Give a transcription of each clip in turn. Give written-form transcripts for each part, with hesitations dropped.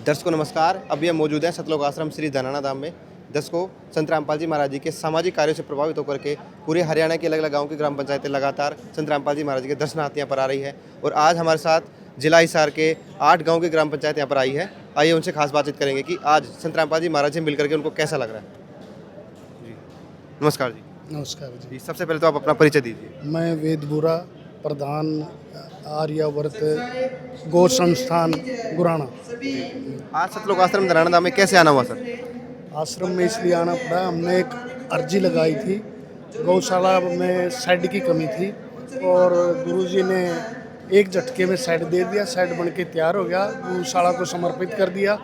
दर्शकों नमस्कार। अभी हम मौजूद हैं सतलोक आश्रम श्री धनाना धाम में। दर्शकों, संत रामपाल जी महाराज जी के सामाजिक कार्यों से प्रभावित होकर के पूरे हरियाणा के अलग अलग गाँव की ग्राम पंचायतें लगातार संत रामपाल जी महाराज जी के दर्शनार्थ यहाँ पर आ रही है। और आज हमारे साथ जिला हिसार के 8 गाँव की ग्राम पंचायत यहाँ पर आई है। आइए उनसे खास बातचीत करेंगे कि आज संत रामपाल जी महाराज से मिलकर के उनको कैसा लग रहा है। जी नमस्कार जी। नमस्कार जी। सबसे पहले तो आप अपना परिचय दीजिए। मैं वेदपुरा प्रधान आर्यावर्त गौ संस्थान गुराना। आज सतलोक आश्रम धनाना धाम में कैसे आना हुआ सर? आश्रम में इसलिए आना पड़ा, हमने एक अर्जी लगाई थी। गौशाला में शेड की कमी थी और गुरुजी ने एक झटके में शेड दे दिया। शेड बन के तैयार हो गया, गौशाला को समर्पित कर दिया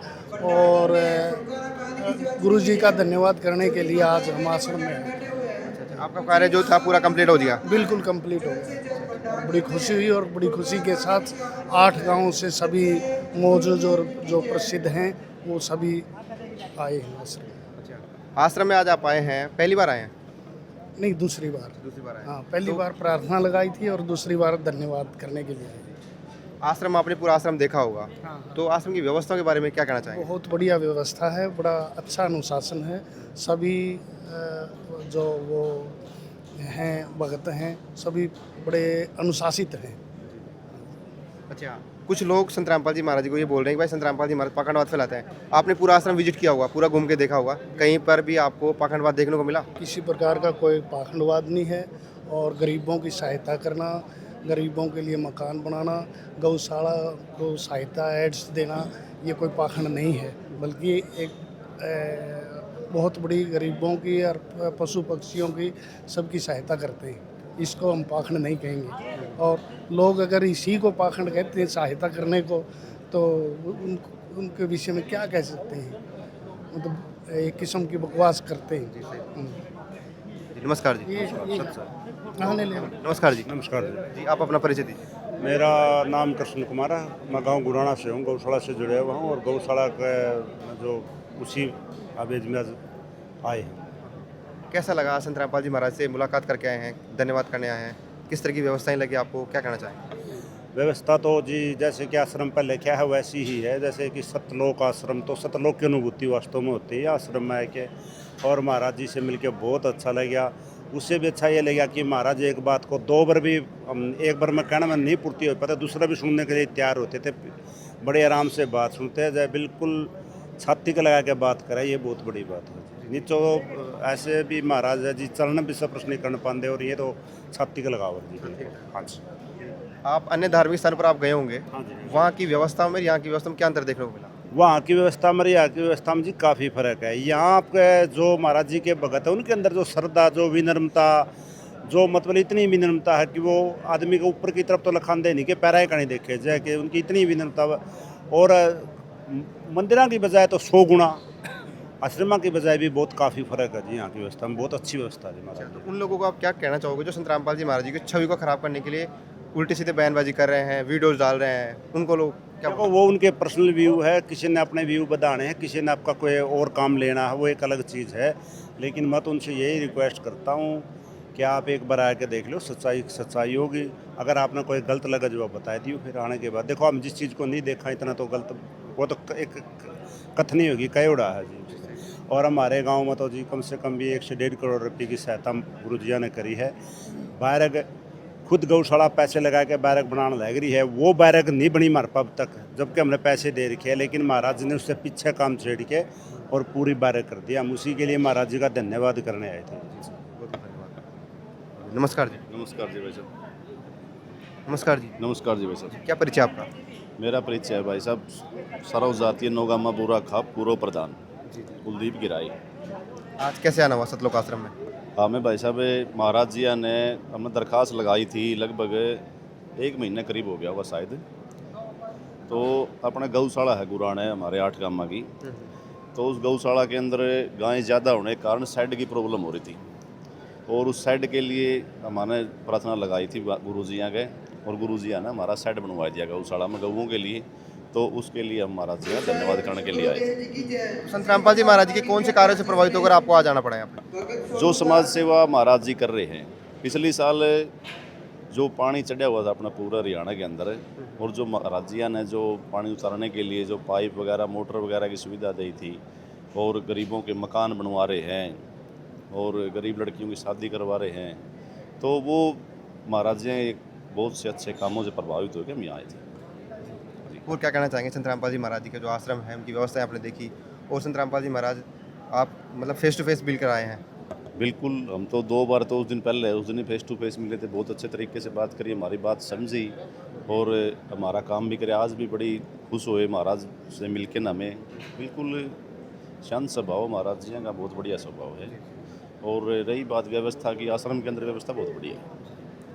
और गुरुजी का धन्यवाद करने के लिए आज हम आश्रम में हैं। आपका कार्य जो था पूरा कंप्लीट हो गया? बिल्कुल कंप्लीट हो गया। बड़ी खुशी हुई और बड़ी खुशी के साथ 8 गांवों से सभी मौजूद और जो प्रसिद्ध हैं वो सभी आए हैं आश्रम में। आश्रम में आज आप आए हैं, पहली बार आए हैं? नहीं, दूसरी बार। आए। हाँ, पहली बार प्रार्थना लगाई थी और दूसरी बार धन्यवाद करने के लिए आए। आश्रम, आपने पूरा आश्रम देखा होगा। हाँ, तो आश्रम की व्यवस्था के बारे में क्या कहना चाहेंगे? बहुत बढ़िया व्यवस्था है, बड़ा अच्छा अनुशासन है। सभी जो वो हैं भगत हैं सभी बड़े अनुशासित हैं। अच्छा, कुछ लोग संत रामपाल जी महाराज जी को ये बोल रहे हैं कि भाई संत रामपाल जी महाराज पाखंडवाद फैलाते हैं। आपने पूरा आश्रम विजिट किया होगा, पूरा घूम के देखा होगा, कहीं पर भी आपको पाखंडवाद देखने को मिला? किसी प्रकार का कोई पाखंडवाद नहीं है और गरीबों की सहायता करना, गरीबों के लिए मकान बनाना, गौशाला को सहायता एड्स देना, ये कोई पाखंड नहीं है, बल्कि एक बहुत बड़ी गरीबों की और पशु पक्षियों की सबकी सहायता करते हैं। इसको हम पाखंड नहीं कहेंगे। और लोग अगर इसी को पाखंड कहते हैं, सहायता करने को, तो उनके विषय में क्या कह सकते हैं? मतलब एक किस्म की बकवास करते हैं। नमस्कार जी। नमस्कार जी। नमस्कार जी, आप अपना परिचय दीजिए। मेरा नाम कृष्ण कुमार है। मैं गांव गुराना से हूँ, गौशाला से जुड़े हुआ हूँ और गौशाला का जो उसी आवेज में आए हैं। कैसा लगा? संत रामपाल जी महाराज से मुलाकात करके आए हैं, धन्यवाद करने आए हैं, किस तरह की व्यवस्थाएं लगी आपको, क्या कहना चाहेंगे? व्यवस्था तो जी जैसे कि आश्रम पर लिखा है वैसी ही है। जैसे कि सतलोक आश्रम, तो सतलोक की अनुभूति वास्तव में होती है आश्रम में आके। और महाराज जी से मिलकर बहुत अच्छा लगा। उससे भी अच्छा ये लगा कि महाराज एक बात को 2 बार भी, एक बार में कहना में नहीं पूर्ति हो पाता, दूसरा भी सुनने के लिए तैयार होते थे। बड़े आराम से बात सुनते हैं, जब बिल्कुल छाती का लगा के बात करें, ये बहुत बड़ी बात है। नहीं तो ऐसे भी महाराज है जी चलन भी सब प्रश्न नहीं कर पाते और ये तो छाती का लगाव है जी। हाँ जी। आप अन्य धार्मिक स्थान पर आप गए होंगे, हाँ जी। वहाँ की व्यवस्था में यहाँ की व्यवस्था में क्या अंतर देखने को मिला? वहाँ की व्यवस्था में यहाँ की व्यवस्था में जी काफ़ी फर्क है। यहाँ आपके जो महाराज जी के भगत है उनके अंदर जो श्रद्धा, जो विनम्रता, जो मतलब इतनी विनम्रता है कि वो आदमी के ऊपर की तरफ तो लखानदे नहीं कि पैरा का नहीं देखे जाए, कि उनकी इतनी विनम्रता। और मंदिरों की बजाय तो 100 गुना, आश्रमा की बजाय भी बहुत काफ़ी फर्क है जी। यहाँ की व्यवस्था में बहुत अच्छी व्यवस्था है जी महाराज। तो उन लोगों को आप क्या कहना चाहोगे जो संत रामपाल जी महाराज जी की छवि को खराब करने के लिए उल्टी सीधे बयानबाजी कर रहे हैं, वीडियोस डाल रहे हैं, उनको लोग क्या? देखो, वो उनके पर्सनल व्यू है, किसी ने अपने व्यू बताने हैं, किसी ने आपका कोई और काम लेना है, वो एक अलग चीज़ है। लेकिन मैं तो उनसे यही रिक्वेस्ट करता हूँ कि आप एक बार आके देख लो, सच्चाई होगी। अगर आपने कोई गलत लगा जो आप बता दियो, फिर आने के बाद देखो हम जिस चीज़ को नहीं देखा इतना तो गलत, वो तो एक कथनी होगी, कयोड़ा है जी। और हमारे गांव में तो जी कम से कम भी 1 से 1.5 करोड़ रुपए की सहायता गुरुजिया ने करी है। बैरक खुद गौशाला पैसे लगा के बैरक बनाने लग रही है, वो बैरक नहीं बनी हमारे पास अब तक, जबकि हमने पैसे दे रखे हैं। लेकिन महाराज ने उससे पीछे काम छेड़ के और पूरी बैरक कर दिया। हम उसी के लिए महाराज जी का धन्यवाद करने आए थे। नमस्कार जी। नमस्कार जी भाई साहब। नमस्कार जी। नमस्कार जी भाई साहब। क्या परिचय आपका? मेरा परिचय है भाई साहब, सर्व जातीय नौगामा बुरा खाप पूर्व प्रधान कुलदीप गिराई। आज कैसे आना हुआ सतलोक आश्रम में? हमें भाई साहब महाराज जी ने हमने दरख्वास्त लगाई थी, लगभग 1 महीने करीब हो गया हुआ शायद। तो अपना गौशाला है गुराना हमारे 8 गामा की। तो उस गौशाला के अंदर गायें ज़्यादा होने के कारण शेड की प्रॉब्लम हो रही थी और उस शेड के लिए हमारे प्रार्थना लगाई थी गुरुजियाँ के, और गुरुजिया ने हमारा शेड बनवा दिया गौशाला में गऊँ के लिए। तो उसके लिए हम महाराज जी का धन्यवाद करने के लिए आए थे। संत रामपाल जी महाराज जी के कौन से कार्यों से प्रभावित होकर आपको आ जाना पड़ा यहाँ पर? जो समाज सेवा महाराज जी कर रहे हैं, पिछले साल जो पानी चढ़ा हुआ था अपना पूरा हरियाणा के अंदर, और जो महाराज जिया ने जो पानी उतारने के लिए जो पाइप वगैरह मोटर वगैरह की सुविधा दी थी, और गरीबों के मकान बनवा रहे हैं, और गरीब लड़कियों की शादी करवा रहे हैं, तो वो महाराज जी एक बहुत से अच्छे कामों से प्रभावित होकर हम यहाँ आए थे। और क्या कहना चाहेंगे संत रामपाल जी महाराज जी का जो आश्रम है, उनकी व्यवस्थाएं आपने देखी, और संत रामपाल जी महाराज आप मतलब फेस टू फेस मिलकर आए हैं? बिल्कुल, हम तो 2 बार तो उस दिन ही फेस टू फेस मिले थे, बहुत अच्छे तरीके से बात करी, हमारी बात समझी और हमारा काम भी करे। आज भी बड़ी खुश हुए महाराज से मिलके ना हमें। बिल्कुल शांत स्वभाव महाराज जी का, बहुत बढ़िया स्वभाव है। और रही बात व्यवस्था की, आश्रम के अंदर व्यवस्था बहुत बढ़िया है।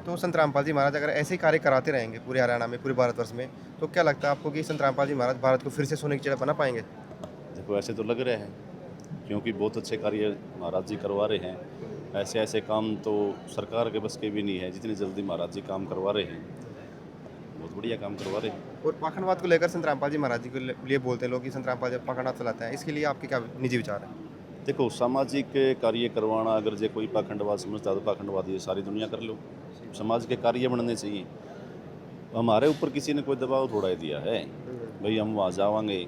तो संत रामपाल जी महाराज अगर ऐसे ही कार्य कराते रहेंगे पूरे हरियाणा में, पूरे भारतवर्ष में, तो क्या लगता है आपको कि संत रामपाल जी महाराज भारत को फिर से सोने की चिड़िया बना पाएंगे? देखो ऐसे तो लग रहे हैं, क्योंकि बहुत अच्छे कार्य महाराज जी करवा रहे हैं। ऐसे ऐसे काम तो सरकार के बस के भी नहीं है, जितनी जल्दी महाराज जी काम करवा रहे हैं, बहुत बढ़िया काम करवा रहे हैं। और पाखंडवाद को लेकर संत रामपाल जी महाराज जी के लिए बोलते हैं लोग कि संत रामपाल जी पाखंडवाद चलाते हैं, इसके लिए आपके क्या निजी विचार है? देखो, सामाजिक कार्य करवाना, अगर जो कोई पाखंडवाद समझता है तो पाखंडवाद ये सारी दुनिया कर लो। समाज के कार्य बनने चाहिए। हमारे ऊपर किसी ने कोई दबाव थोड़ा ही दिया है भाई हम वहाँ जावांगे,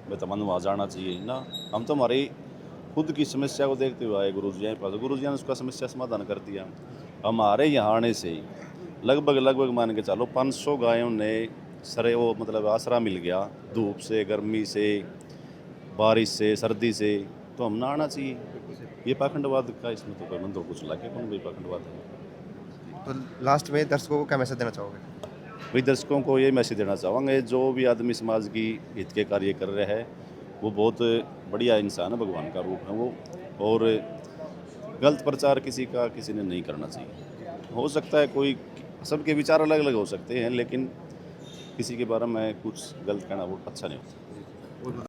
भाई तमन वहाँ जाना चाहिए ना। हम तो हमारी खुद की समस्या को देखते हुए आए गुरु जी के पास, गुरु जी ने उसका समस्या समाधान कर दिया। हमारे यहाँ आने से लगभग मान के चलो 500 गायों ने सरे वो मतलब आसरा मिल गया, धूप से, गर्मी से, बारिश से, सर्दी से, तो हम ना आना चाहिए। ये पाखंडवाद का इसमें तो कोई मन तो कुछ लगे कौन भाई पाखंडवाद है। तो लास्ट में दर्शकों को क्या मैसेज देना चाहोगे? भाई दर्शकों को ये मैसेज देना चाहेंगे, जो भी आदमी समाज की हित के कार्य कर रहे हैं वो बहुत बढ़िया इंसान है, भगवान का रूप है वो। और गलत प्रचार किसी ने नहीं करना चाहिए। हो सकता है कोई, सबके विचार अलग अलग हो सकते हैं, लेकिन किसी के बारे में कुछ गलत कहना वो अच्छा नहीं होता।